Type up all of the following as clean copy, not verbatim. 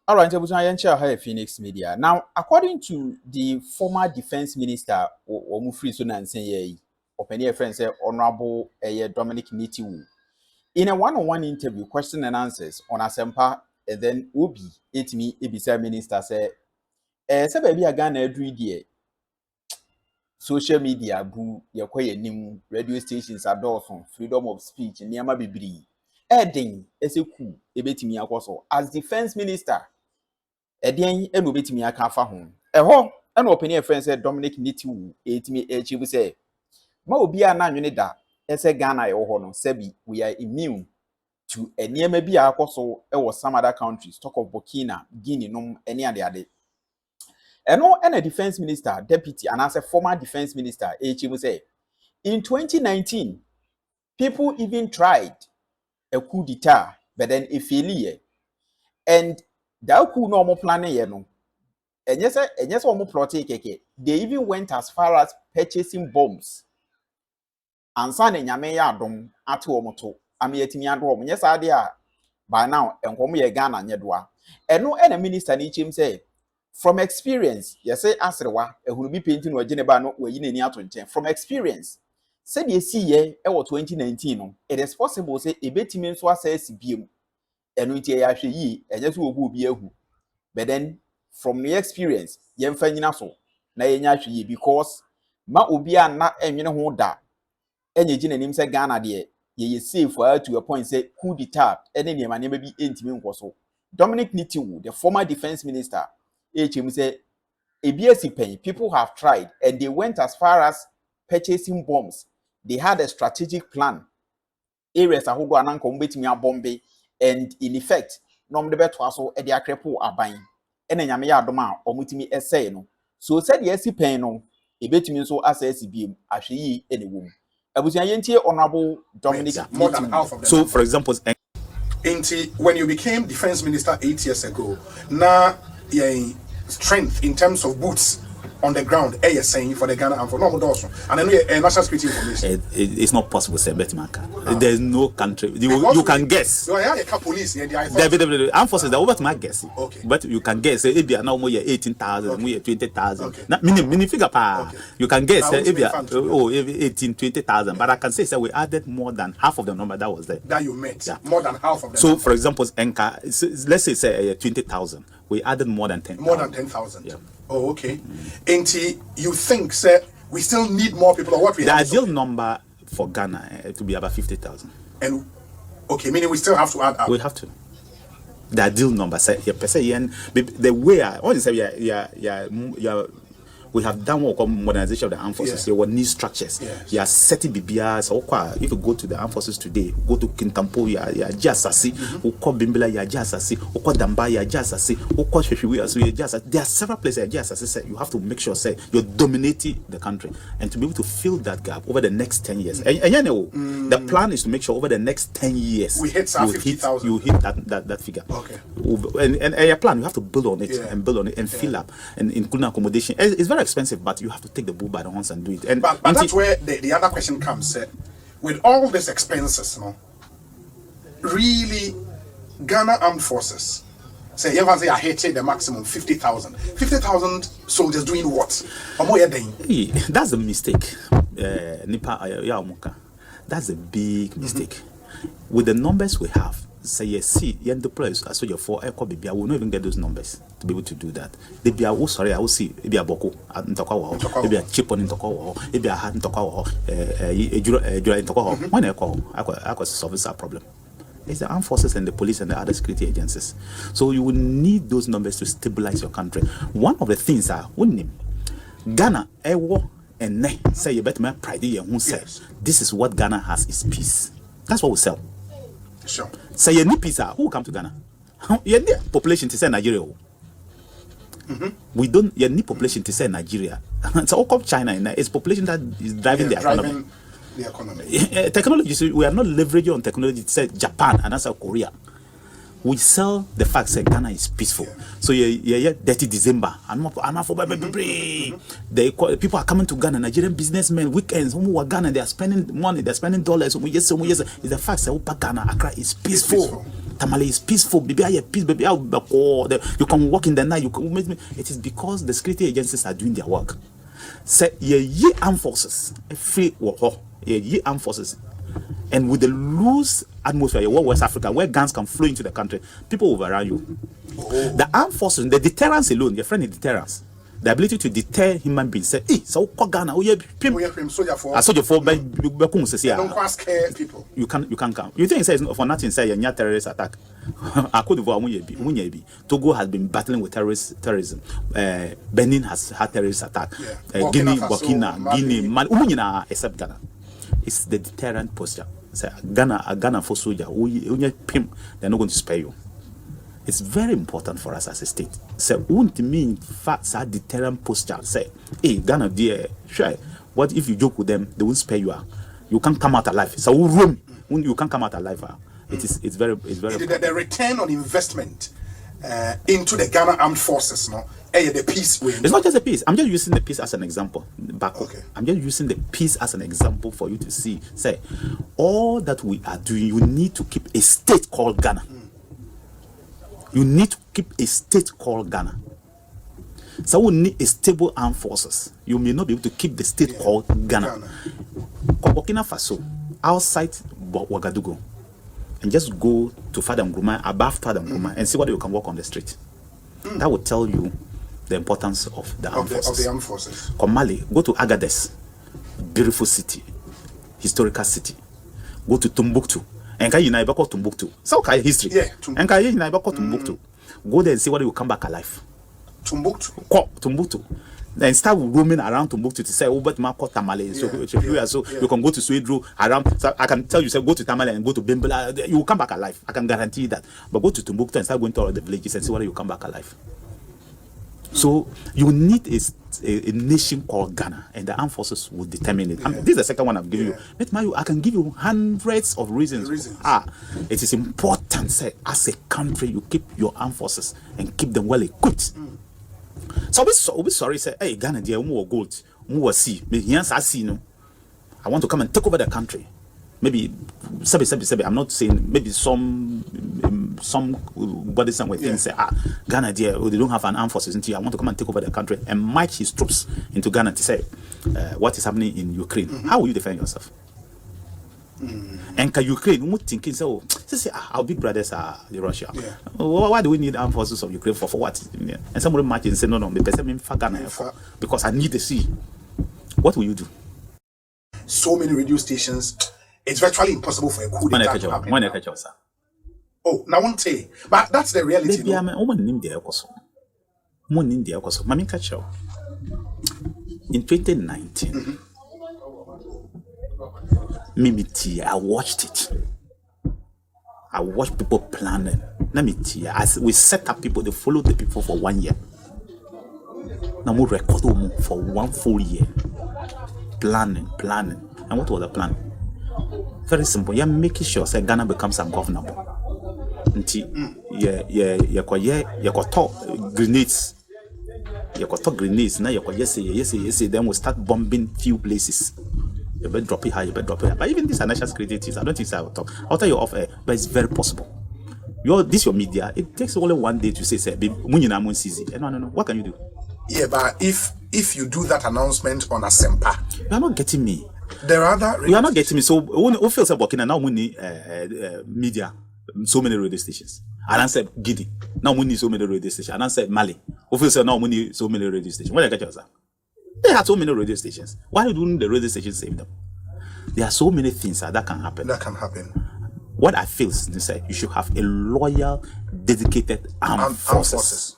All right, Phoenix Media. Now, according to the former defense minister, Omufri Sunanseye, open friend say Honorable Dominic Nitiwu, in a one-on-one interview, question and answers on Asempa, and then Obi, me, Ebisa minister say, baby a Ghana every social media bu yakwaye nim radio stations adolfo freedom of speech niama bibiri edin eseku ebetimi akoso as defense minister edin eno obetimi aka fa ho eho ena opinion friend say Dominic Nitiwu etimi echibu say ma obi a na nwene da ese Ghana ye ho no sebi we are immune to eniema bi akoso e wo some other countries talk of Burkina Guinea nom eni ade and a defense minister, deputy, and as a former defense minister, Chibu say, in 2019, people even tried a coup d'etat, but then a failure. And that coup no more planning, and yes, almost plotting keke. They even went as far as purchasing bombs. And son Yameya Adom atu omoto. Amiyetimi Adom. Yes, idea by now, and come ye Ghana nyedwa. And no any minister ni chim say. From experience, you say asrewa ehunu bi painting wa geneba no we yin ani ato nchen from experience. Said you see ye 2019 no, it is possible say ebetimi nso asase biem. Enu ntie ya hwe yi, enye so obu obi ahu. But then from the experience, yemfa nyina so na yenya hwe yi because ma obi a na enwene ho da. Enye gina nim say Ghana de ye safe to a point say coup d'etat ene ne ma ne bi entimi nkoso. Dominic Nitiwu, the former defense minister, say people have tried and they went as far as purchasing bombs. They had a strategic plan. Areas are who are bombe and in effect, nom de betwaso e de akrepo aban. Ene nyame ya adoma omutimi essay no. So said yes pen no e betimi so assess biem ahwe ene wom. Abusuan yentie Honorable Dominic more than half of them. So for example, Auntie, when you became defense minister 8 years ago, now strength in terms of boots on the ground, saying for the Ghana and for normal also. And then national security information. It's not possible, sir. There's no country. You can guess. You have a police. The armed forces, they're over to my guess. Okay. But you can guess. If you are now more 18,000, more 20,000. Mini figure pa. You can guess. If you are 18, 20,000. But I can say, sir, we added more than half of the number that was there. That you met. Yeah. More than half of them. So, for example, let's say 20,000. We added more than 10,000. More than 10,000. Yeah. Oh, okay. Auntie, you think, sir, we still need more people, or what we the have? The ideal number for Ghana to be about 50,000. And okay, meaning we still have to add up. We have to. The ideal number, say, the way I want to say, we have done work on modernization of the armed forces. There were new structures. Yes. You are setting BBRs. If you go to the armed forces today, go to Kintampo, you are just asasi. Uko Bimbila, you are just asasi. Uko Damba, you are just asasi. Uko Sheshiwi, you are just asasi. There are several places you are just asasi. You have to make sure, say, you're dominating the country, and to be able to fill that gap over the next 10 years. And you know, the plan is to make sure over the next 10 years we hit 50,000. You hit that figure. Okay. And your plan, you have to build on it and build on it and fill up and including accommodation. It's very expensive, but you have to take the bull by the horns and do it. And but that's where the other question comes. With all these expenses, really, Ghana Armed Forces, say everyone say I hate the maximum 50,000. 50,000 soldiers doing what? That's a mistake. That's a big mistake. With the numbers we have, say yes, the place I saw your 4 air we will not even get those numbers to be able to do that. They be a sorry, I will see maybe a boko and talk maybe a chip on in talk maybe a hat in talk in talk when I could solve this problem. It's the armed forces and the police and the other security agencies. So you will need those numbers to stabilize your country. One of the things are Ghana and say you better make pride in who says this is what Ghana has is peace. That's what we sell. Sure. Say you need pizza. Who come to Ghana? You need population to say Nigeria. We don't. You need population to say Nigeria. So how come China? It's population that is driving the economy. Technology. So we are not leveraging on technology to say Japan and that's Korea. We sell the fact that Ghana is peaceful. So dirty December. People are coming to Ghana. Nigerian businessmen weekends. Who are Ghana? They are spending money. They are spending dollars. It's the fact that Ghana Accra is peaceful. Tamale is peaceful. Baby, I peace. Baby, you can walk in the night. You can. It is because the security agencies are doing their work. Say ye armed forces, free war, ye armed forces, and with the loose atmosphere, West Africa, where guns can flow into the country, people will overrun you. The armed forces, the deterrence alone, your friend, the deterrence. The ability to deter human beings. Say, so Ghana, soldier for by don't scare people. You can come. You think it says for nothing say a terrorist attack. Togo has been battling with terrorism. Benin has had terrorist attack. Guinea, Guinea, Mali, except Ghana. It's the deterrent posture. Say Ghana for soldier, they're not going to spare you. It's very important for us as a state. Say, won't mean facts are deterrent posture. Say, hey, Ghana, dear, sure. What if you joke with them? They won't spare you. You can't come out alive. So room, you can't come out alive. It's very. The return on investment into the Ghana Armed Forces, no, the peace win. It's not just the peace. I'm just using the peace as an example. Okay. I'm just using the peace as an example for you to see. Say, all that we are doing, you need to keep a state called Ghana. You need to keep a state called Ghana. So we need a stable armed forces. You may not be able to keep the state called Ghana. Burkina Faso, outside Ouagadougou, and just go to Fadam Gruma, above Fadam Gruma, and see whether you can walk on the street. That will tell you the importance of the armed forces. Of the armed forces. Come Mali, go to Agadez, beautiful city, historical city. Go to Timbuktu. And can you go to Timbuktu? So okay, history. Yeah. And can you go to Timbuktu? Go there and see whether you come back alive. Timbuktu. Then start roaming around Timbuktu to say, oh, but Marco Tamale. So you can go to Swedro around. So I can tell you, say, go to Tamale and go to Bimbala. You will come back alive. I can guarantee that. But go to Timbuktu and start going to all the villages and see whether you come back alive. So you need a nation called Ghana, and the armed forces will determine it. This is the second one I've given you. But Manu, I can give you hundreds of reasons. It is important, say, as a country, you keep your armed forces and keep them well equipped. So we sorry, say, hey, Ghana, dear, more gold, more sea. Yes, I see no. I want to come and take over the country. Maybe, I'm not saying maybe some body somewhere things say, Ghana, dear, they don't have an armed forces until I want to come and take over the country and march his troops into Ghana to say what is happening in Ukraine. How will you defend yourself? And can Ukraine thinking so? Say our big brothers are Russia. Why do we need armed forces of Ukraine for what? And somebody march and say no, the person mean for Ghana because I need the sea. What will you do? So many radio stations. It's virtually impossible for a coup d'etat to happen. Oh, now one say, but that's the reality. In 2019, I watched it. I watched people planning. As we set up people, they followed the people for 1 year. Now we record them for 1 full year. Planning. And what was the plan? Very simple. You're making sure that Ghana becomes ungovernable. Until you talk grenades. You talk grenades. Now you say. Then we start bombing few places. You better drop it high. But even these are national security things. I don't think I will talk. I'll tell you off air. But it's very possible. Your media. It takes only 1 day to say no. What can you do? Yeah, but if you do that announcement on Asempa, you are not getting me. There are other. You are not getting me. So who feels about Burkina now? We need media, so many radio stations. And I said Guinea. Now we need so many radio stations. And I said Mali. Who feels now we need so many radio stations? Where did I get yourself? They had so many radio stations. Why don't the radio stations save them? There are so many things that can happen. What I feel is say you should have a loyal, dedicated armed forces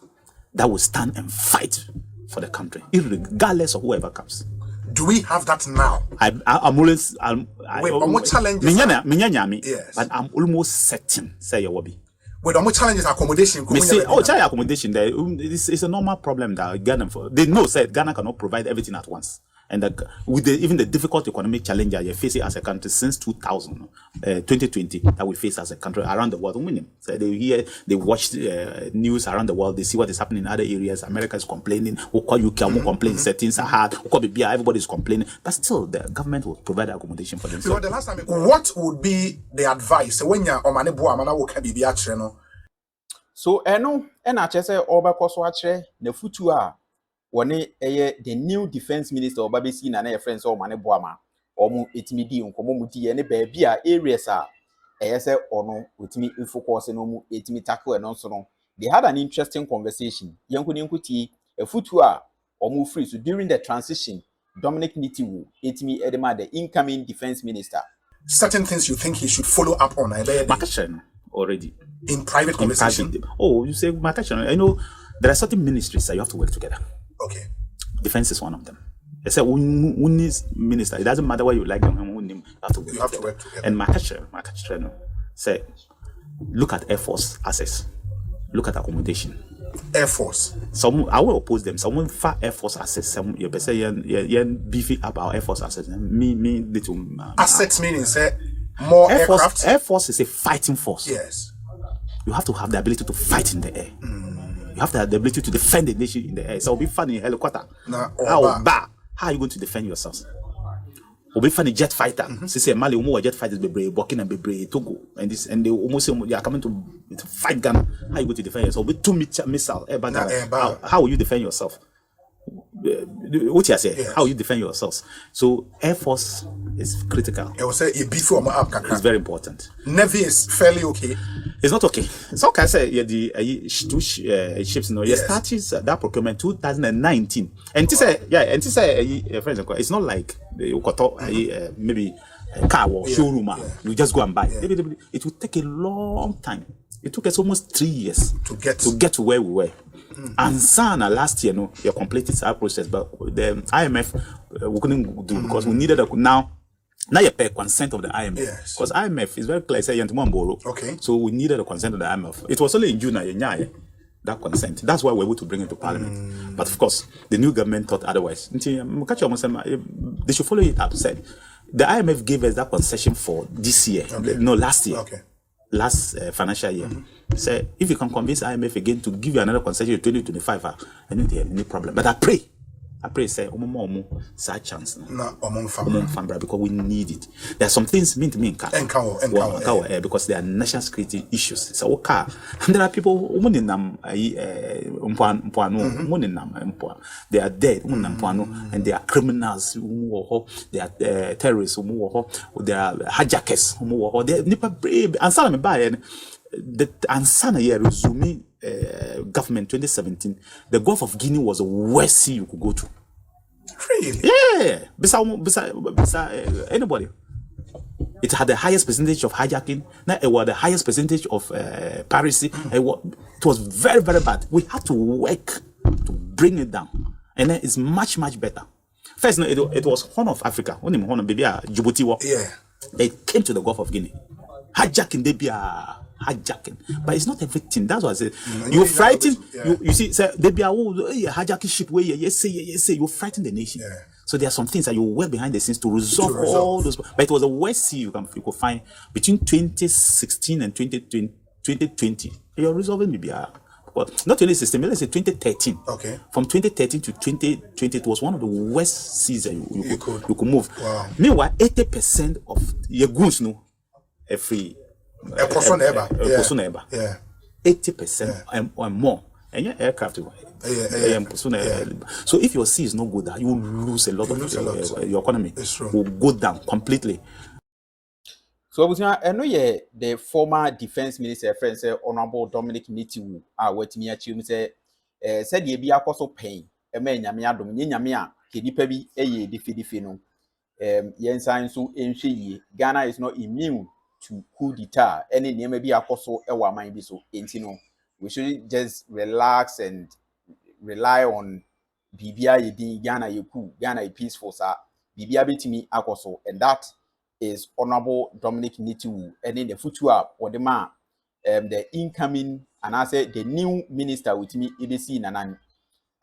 that will stand and fight for the country, regardless of whoever comes. Do we have that now? I'm always. What challenges? Yes. But I'm almost certain. Say your hobby. With what challenges accommodation? Child accommodation. There, it's a normal problem that Ghana. They know that Ghana cannot provide everything at once. And with even the difficult economic challenge that you're facing as a country since 2020 that we face as a country around the world, so they watch news around the world, they see what is happening in other areas. America is complaining, UK will complain, things are hard, everybody is complaining, but still the government will provide accommodation for themselves. The last time, what would be the advice when you're on Manebo? So eno na chese obekọ so akere na futu a woni the new defense minister obabesi na your friends o mane boama omu etimi di nkomo mu di ne ba bia areas a se ono etimi focus no mu etimi tackle no so no. They had an interesting conversation yanku ni nkuti futu a omu free so during the transition Dominic Nitiwu etimi edema the incoming defense minister. Certain things you think he should follow up on already in private conversation. You say I know there are certain ministries that you have to work together. Okay. Defense is one of them. I said when is minister, it doesn't matter what you like them, you have to work together. And my say look at Air Force assets, look at accommodation. Air Force. Some I will oppose them. Someone far Air Force assets. Some you better beefing up our Air Force assets. Me little assets meaning say more aircraft. Air Force is a fighting force. Yes. You have to have the ability to fight in the air. You have to have the ability to defend the nation in the air. So it'll be fun in helicopter. How are you going to defend yourselves? It'll be fun in jet fighter. Say Mali, jet fighters be brave, Burkina be brave, Togo, and they almost say they are coming to fight Ghana. How are you going to defend yourself? With 2 missile air battle. How will you defend yourself? What you say? Yes. How you defend yourselves? So Air Force is critical. I will say it's very important. Navy is fairly okay. It's not okay. It's okay. I say the two ships. You started that procurement 2019, and to say friends, it's not like you got maybe a car or showroom. You just go and buy. It will take a long time. It took us almost 3 years to get to where we were. And Sana last year, you completed our process, but the IMF we couldn't do because we needed now you pay consent of the IMF. Yes. Because IMF is very clear, say okay. So we needed the consent of the IMF. It was only in June that consent. That's why we were able to bring it to Parliament. But of course, the new government thought otherwise. They should follow it up. Said the IMF gave us that concession for this year, last year. Okay. Last financial year. Say if you can convince IMF again to give you another concession in 2025, I don't have any problem. But I pray say such chance because we need it. There are some things mean to me because they are national security issues. So and there are people they are dead and they are criminals, they are terrorists, they are hijackers, they are brave and some the Ansana year resuming government 2017, the Gulf of Guinea was the worst sea you could go to. Really? Yeah. Besides anybody. It had the highest percentage of hijacking. It was the highest percentage of piracy. It was very, very bad. We had to work to bring it down. And then it's much, much better. First, it was Horn of Africa. Yeah. They came to the Gulf of Guinea. Hijacking, they be hijacking, but it's not everything. That's what I said. You frighten. You see, they be hijacking ship where you say you frighten the nation. Yeah. So there are some things that you work behind the scenes to resolve all those. But it was a worst sea you could find between 2016 and 2020. You're resolving maybe not 2016, let's say 2013. Okay. From 2013 to 2020, it was one of the worst seas that you could move. Wow. Meanwhile, 80% of your goods free. A person ever. 80% and more. And your aircraft. So if your sea is not good, you will lose a lot of your economy. Will go down completely. So I know the former defense minister friend say Honorable Dominic Nitiwu what me achieve say said ye be akoso pain e ma nyame adom nye nyame a kenipa bi eye difi no yensan so enhwe yi Ghana is not immune to coup d'etat any name bi akoso e wa man bi so enti no we should just relax and rely on bibia yedi Ghana yeku Ghana peaceful sa bibia betimi akoso, and that is Honorable Dominic Nitiwu and in the future or the man the incoming and I say the new minister with me EBC Nanan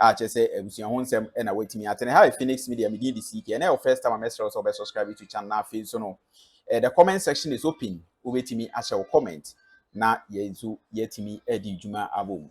I say ebusua ho nsɛm na watimi atene ha Phoenix Media me di CK and your first time I message also be subscribe to channel na feel so no the comment section is open obetimi ahyɛ wo comment na yezu yetimi edi dwuma abom